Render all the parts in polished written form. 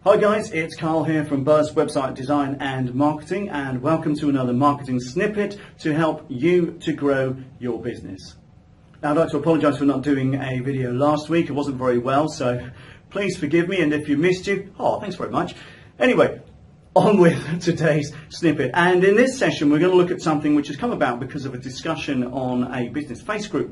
Hi guys, it's Carl here from Buzz Website Design and Marketing, and welcome to another marketing snippet to help you to grow your business. Now, I'd like to apologise for not doing a video last week. It wasn't very well, so please forgive me, and if you missed you, thanks very much. Anyway, on with today's snippet, and in this session we're going to look at something which has come about because of a discussion on a business Facebook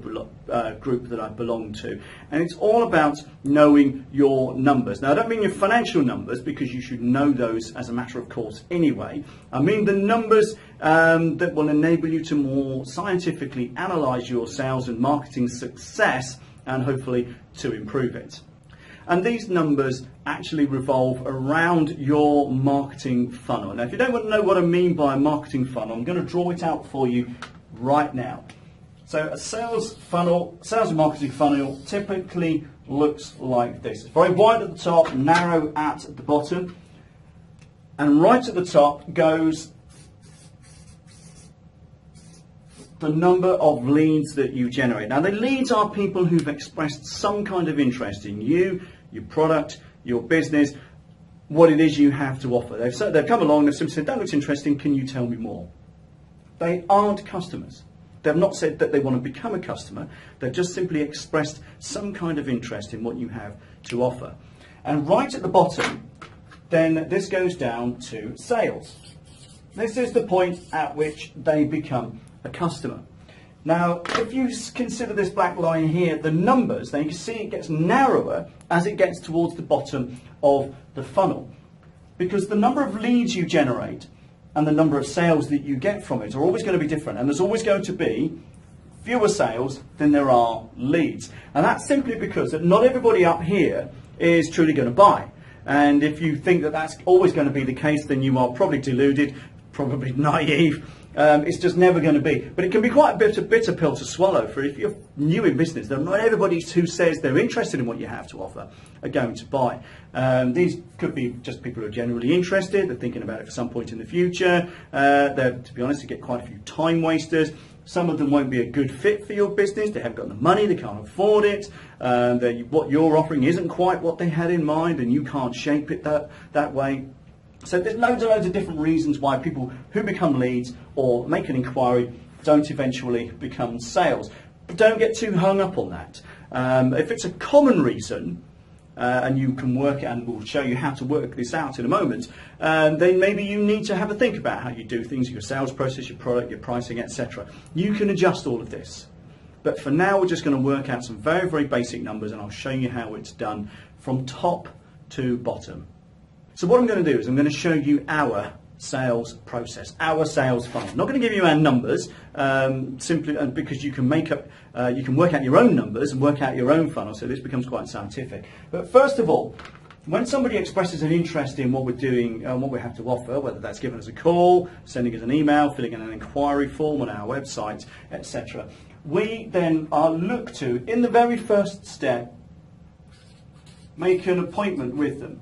group that I belong to, and it's all about knowing your numbers. Now, I don't mean your financial numbers, because you should know those as a matter of course anyway. I mean the numbers that will enable you to more scientifically analyse your sales and marketing success, and hopefully to improve it. And these numbers actually revolve around your marketing funnel. Now, if you don't know what I mean by a marketing funnel, I'm going to draw it out for you right now. So a sales and marketing funnel typically looks like this. It's very wide at the top, narrow at the bottom, and right at the top goes the number of leads that you generate. Now, the leads are people who've expressed some kind of interest in you, your product, your business, what it is you have to offer. They've come along, they've simply said, that looks interesting, can you tell me more? They aren't customers. They've not said that they want to become a customer. They've just simply expressed some kind of interest in what you have to offer. And right at the bottom, then this goes down to sales. This is the point at which they become a customer. Now, if you consider this black line here, the numbers, then you can see it gets narrower as it gets towards the bottom of the funnel, because the number of leads you generate and the number of sales that you get from it are always going to be different, and there's always going to be fewer sales than there are leads. And that's simply because that not everybody up here is truly going to buy. And if you think that that's always going to be the case, then you are probably deluded, probably naive. It's just never going to be. But it can be quite a bitter pill to swallow, for if you're new in business, then not everybody who says they're interested in what you have to offer are going to buy. These could be just people who are generally interested, they're thinking about it for some point in the future. To be honest, you get quite a few time wasters. Some of them won't be a good fit for your business. They haven't got the money, they can't afford it. What you're offering isn't quite what they had in mind, and you can't shape it that way. So there's loads and loads of different reasons why people who become leads or make an inquiry don't eventually become sales. But don't get too hung up on that. If it's a common reason, and you can work it, and we'll show you how to work this out in a moment, then maybe you need to have a think about how you do things, your sales process, your product, your pricing, etc. You can adjust all of this. But for now, we're just going to work out some very, very basic numbers, and I'll show you how it's done from top to bottom. So what I'm going to do is I'm going to show you our sales process, our sales funnel. I'm not going to give you our numbers, simply because you can you can work out your own numbers and work out your own funnel, so this becomes quite scientific. But first of all, when somebody expresses an interest in what we're doing and what we have to offer, whether that's giving us a call, sending us an email, filling in an inquiry form on our website, etc., we then look to, in the very first step, make an appointment with them.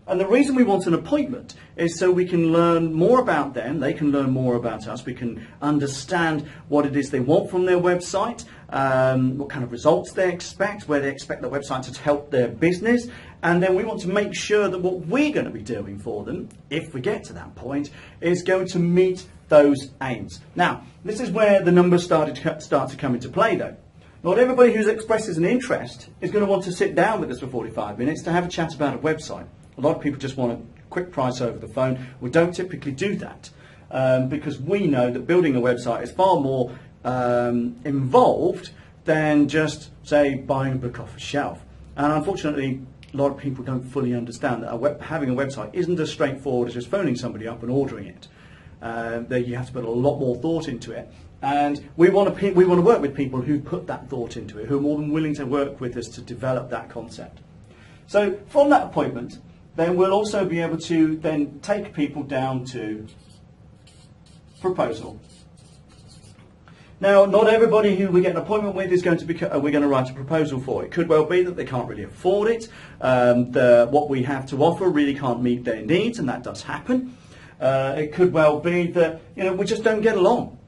And the reason we want an appointment is so we can learn more about them, they can learn more about us, we can understand what it is they want from their website, what kind of results they expect, where they expect the website to help their business, and then we want to make sure that what we're going to be doing for them, if we get to that point, is going to meet those aims. Now, this is where the numbers start to come into play though. Not everybody who expresses an interest is going to want to sit down with us for 45 minutes to have a chat about a website. A lot of people just want a quick price over the phone. We don't typically do that because we know that building a website is far more involved than just, say, buying a book off a shelf. And unfortunately, a lot of people don't fully understand that having a website isn't as straightforward as just phoning somebody up and ordering it. You have to put a lot more thought into it. And we want to work with people who put that thought into it, who are more than willing to work with us to develop that concept. So from that appointment, then we'll also be able to then take people down to proposal. Now, not everybody who we get an appointment with is going to we're going to write a proposal for. It could well be that they can't really afford it. What we have to offer really can't meet their needs, and that does happen. It could well be that we just don't get along.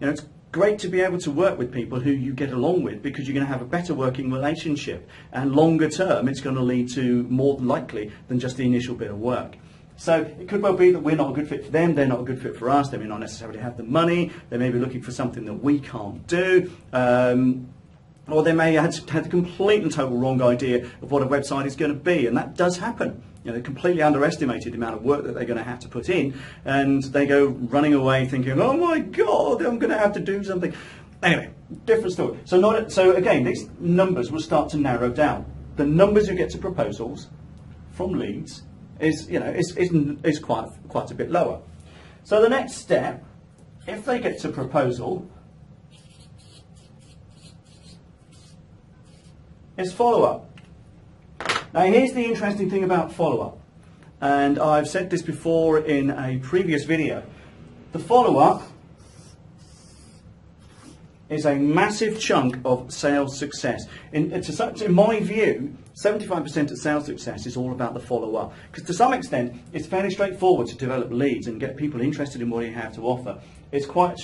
It's great to be able to work with people who you get along with, because you're going to have a better working relationship, and longer term it's going to lead to more likely than just the initial bit of work. So it could well be that we're not a good fit for them, they're not a good fit for us, they may not necessarily have the money, they may be looking for something that we can't do, or they may have had a complete and total wrong idea of what a website is going to be, and that does happen. You know, they completely underestimated the amount of work that they're going to have to put in, and they go running away thinking, oh my God, I'm going to have to do something. Anyway, different story. So again, these numbers will start to narrow down. The numbers you get to proposals from leads is quite a bit lower. So the next step, if they get to proposal, is follow-up. Now here's the interesting thing about follow-up, and I've said this before in a previous video. The follow-up is a massive chunk of sales success. In my view, 75% of sales success is all about the follow-up, because to some extent it's fairly straightforward to develop leads and get people interested in what you have to offer. It's quite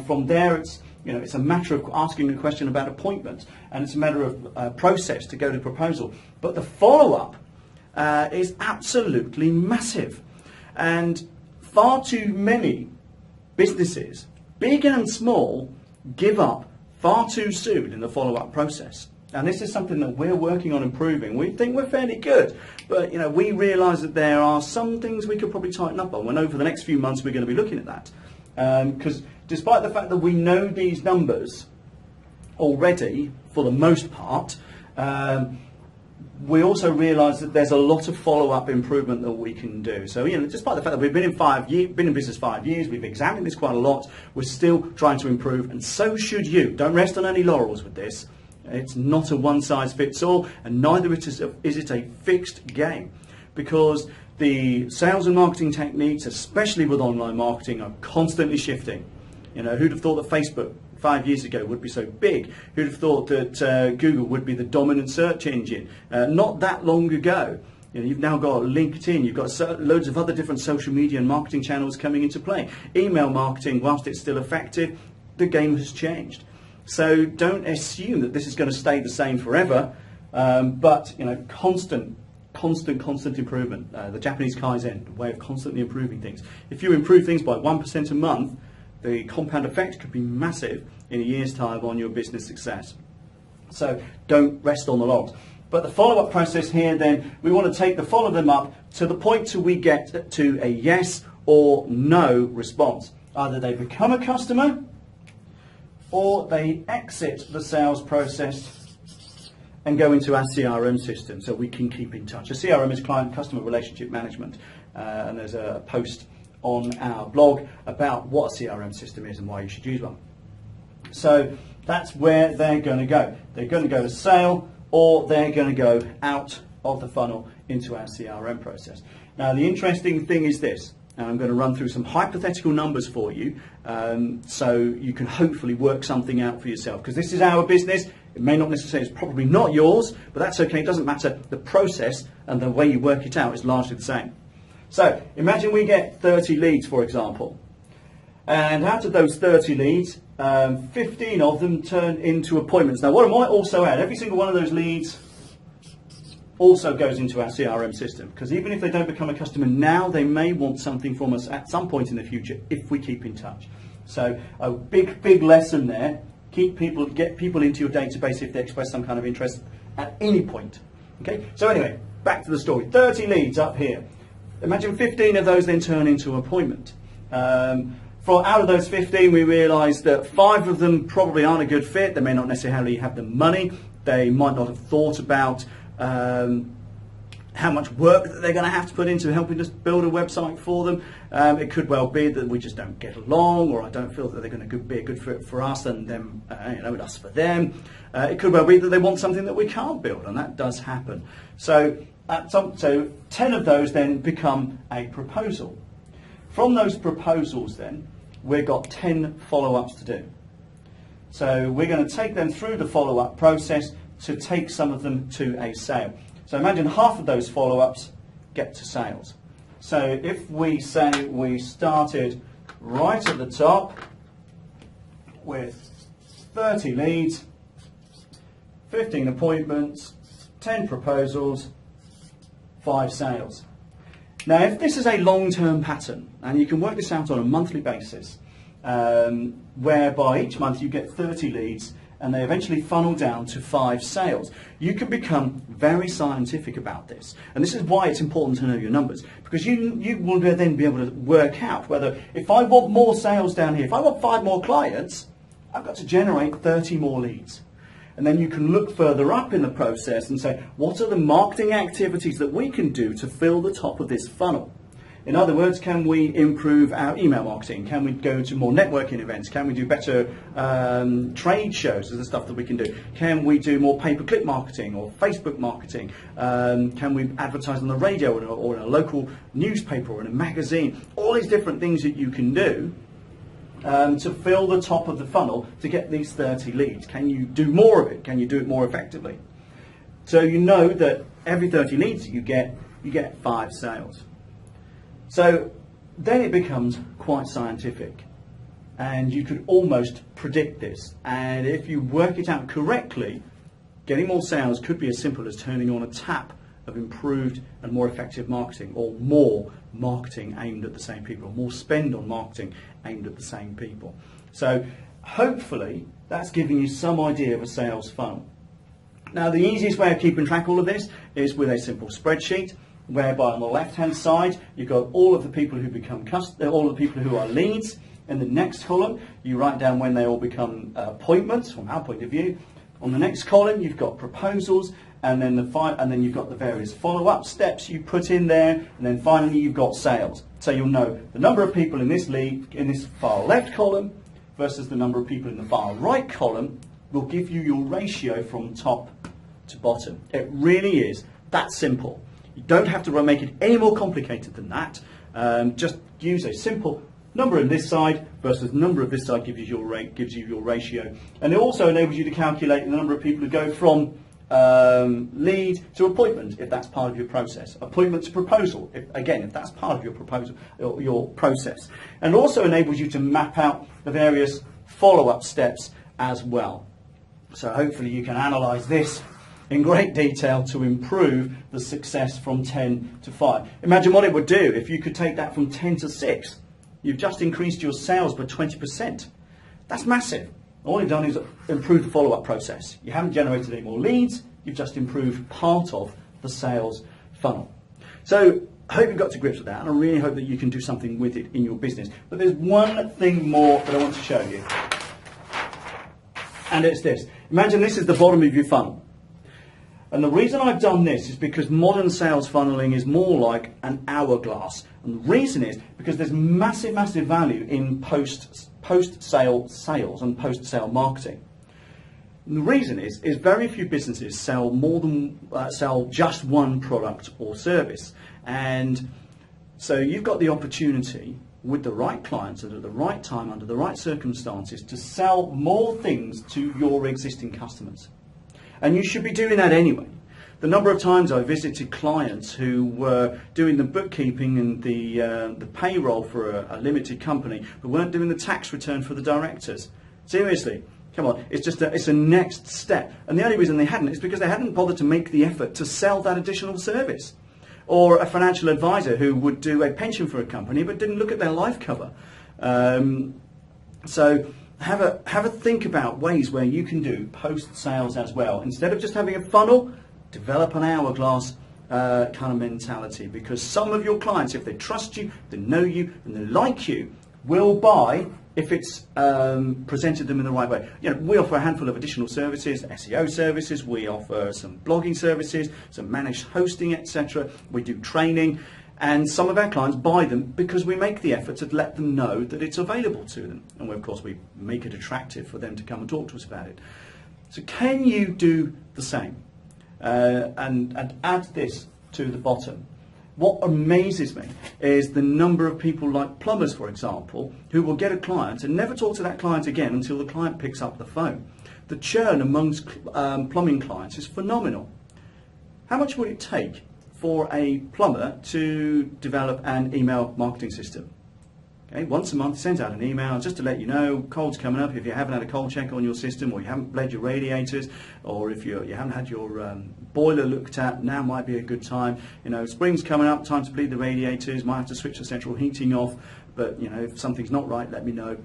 from there. It's a matter of asking a question about appointments, and it's a matter of process to go to proposal. But the follow-up is absolutely massive, and far too many businesses, big and small, give up far too soon in the follow-up process. And this is something that we're working on improving. We think we're fairly good, but we realise that there are some things we could probably tighten up on. And over the next few months, we're going to be looking at that. Because despite the fact that we know these numbers already, for the most part, we also realise that there's a lot of follow-up improvement that we can do. So, despite the fact that we've been in business 5 years, we've examined this quite a lot, we're still trying to improve, and so should you. Don't rest on any laurels with this. It's not a one-size-fits-all, and neither is it a fixed game, because the sales and marketing techniques, especially with online marketing, are constantly shifting. Who'd have thought that Facebook 5 years ago would be so big? Who'd have thought that Google would be the dominant search engine? Not that long ago. You've now got LinkedIn, you've got loads of other different social media and marketing channels coming into play. Email marketing, whilst it's still effective, the game has changed. So don't assume that this is going to stay the same forever, but constant improvement. The Japanese Kaizen way of constantly improving things. If you improve things by 1% a month, the compound effect could be massive in a year's time on your business success. So don't rest on the laurels. But the follow-up process here, then, we want to follow them up to the point till we get to a yes or no response. Either they become a customer, or they exit the sales process and go into our CRM system so we can keep in touch. A CRM is Client Customer Relationship Management, and there's a post on our blog about what a CRM system is and why you should use one. So that's where they're going to go. They're going to go to sale, or they're going to go out of the funnel into our CRM process. Now the interesting thing is this. And I'm going to run through some hypothetical numbers for you, so you can hopefully work something out for yourself. Because this is our business. It may not necessarily, it's probably not yours, but that's okay. It doesn't matter. The process and the way you work it out is largely the same. So imagine we get 30 leads, for example. And out of those 30 leads, 15 of them turn into appointments. Now what I might also add, every single one of those leads also goes into our CRM system, because even if they don't become a customer now, they may want something from us at some point in the future if we keep in touch. So a big lesson there: get people into your database if they express some kind of interest at any point. Okay. So anyway, back to the story. 30 leads up here. Imagine 15 of those then turn into an appointment. Out of those 15, we realise that 5 of them probably aren't a good fit. They may not necessarily have the money. They might not have thought about how much work that they're going to have to put into helping us build a website for them. It could well be that we just don't get along, or I don't feel that they're going to be a good fit for us and them, us for them. It could well be that they want something that we can't build, and that does happen. So 10 of those then become a proposal. From those proposals then, we've got 10 follow-ups to do. So we're going to take them through the follow-up process to take some of them to a sale. So imagine half of those follow-ups get to sales. So if we say we started right at the top with 30 leads, 15 appointments, 10 proposals, 5 sales. Now, if this is a long-term pattern, and you can work this out on a monthly basis, whereby each month you get 30 leads and they eventually funnel down to 5 sales, you can become very scientific about this. And this is why it's important to know your numbers, because you will then be able to work out whether, if I want more sales down here, if I want 5 more clients, I've got to generate 30 more leads. And then you can look further up in the process and say, what are the marketing activities that we can do to fill the top of this funnel? In other words, can we improve our email marketing? Can we go to more networking events? Can we do better trade shows? Is the stuff that we can do. Can we do more pay-per-click marketing or Facebook marketing? Can we advertise on the radio or in a local newspaper or in a magazine? All these different things that you can do to fill the top of the funnel to get these 30 leads. Can you do more of it? Can you do it more effectively? So you know that every 30 leads you get 5 sales. So then it becomes quite scientific, and you could almost predict this. And if you work it out correctly, getting more sales could be as simple as turning on a tap of improved and more effective marketing, or more marketing aimed at the same people, or more spend on marketing aimed at the same people. So hopefully that's giving you some idea of a sales funnel. Now, the easiest way of keeping track of all of this is with a simple spreadsheet, whereby on the left-hand side you've got all of the people who become all of the people who are leads. In the next column, you write down when they all become appointments from our point of view. On the next column, you've got proposals, and then you've got the various follow-up steps you put in there, and then finally you've got sales. So you'll know the number of people in this far left column versus the number of people in the far right column will give you your ratio from top to bottom. It really is that simple. You don't have to make it any more complicated than that. Just use a simple number on this side versus number of this side gives you your ratio. And it also enables you to calculate the number of people who go from lead to appointment, if that's part of your process. Appointment to proposal, if that's part of your proposal, your process. And also enables you to map out the various follow-up steps as well. So hopefully you can analyse this in great detail to improve the success from 10 to 5. Imagine what it would do if you could take that from 10 to 6. You've just increased your sales by 20%. That's massive. All you've done is improve the follow-up process. You haven't generated any more leads, you've just improved part of the sales funnel. So I hope you've got to grips with that, and I really hope that you can do something with it in your business. But there's one thing more that I want to show you. And it's this. Imagine this is the bottom of your funnel. And the reason I've done this is because modern sales funneling is more like an hourglass. And the reason is because there's massive, massive value in post-sale sales and post-sale marketing. And the reason is very few businesses sell sell just one product or service. And so you've got the opportunity with the right clients and at the right time, under the right circumstances, to sell more things to your existing customers. And you should be doing that anyway. The number of times I visited clients who were doing the bookkeeping and the payroll for a limited company, but weren't doing the tax return for the directors. Seriously, come on, it's a next step. And the only reason they hadn't is because they hadn't bothered to make the effort to sell that additional service. Or a financial advisor who would do a pension for a company but didn't look at their life cover. So have a think about ways where you can do post-sales as well. Instead of just having a funnel, develop an hourglass kind of mentality, because some of your clients, if they trust you, they know you, and they like you, will buy if it's presented them in the right way. You know, we offer a handful of additional services, SEO services, we offer some blogging services, some managed hosting, etc. We do training. And some of our clients buy them because we make the effort to let them know that it's available to them. And of course, we make it attractive for them to come and talk to us about it. So can you do the same? And add this to the bottom. What amazes me is the number of people like plumbers, for example, who will get a client and never talk to that client again until the client picks up the phone. The churn amongst plumbing clients is phenomenal. How much would it take for a plumber to develop an email marketing system? Okay, once a month, it sends out an email just to let you know cold's coming up. If you haven't had a cold check on your system, or you haven't bled your radiators, or if you haven't had your boiler looked at, now might be a good time. You know, spring's coming up, time to bleed the radiators. Might have to switch the central heating off, but you know, if something's not right, let me know.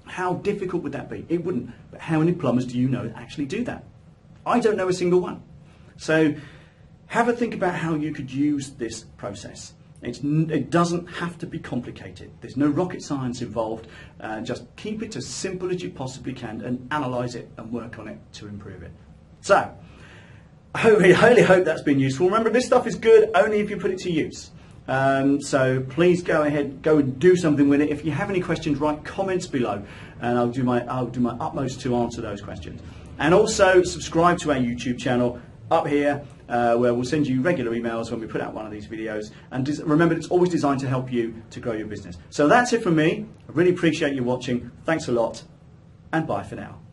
How difficult would that be? It wouldn't. But how many plumbers do you know that actually do that? I don't know a single one. So have a think about how you could use this process. It doesn't have to be complicated. There's no rocket science involved. Just keep it as simple as you possibly can and analyse it and work on it to improve it. So, I really hope that's been useful. Remember, this stuff is good only if you put it to use. So please go ahead, go and do something with it. If you have any questions, write comments below, and I'll do my utmost to answer those questions. And also subscribe to our YouTube channel up here, where we'll send you regular emails when we put out one of these videos. And remember, it's always designed to help you to grow your business. So that's it from me. I really appreciate you watching. Thanks a lot, and bye for now.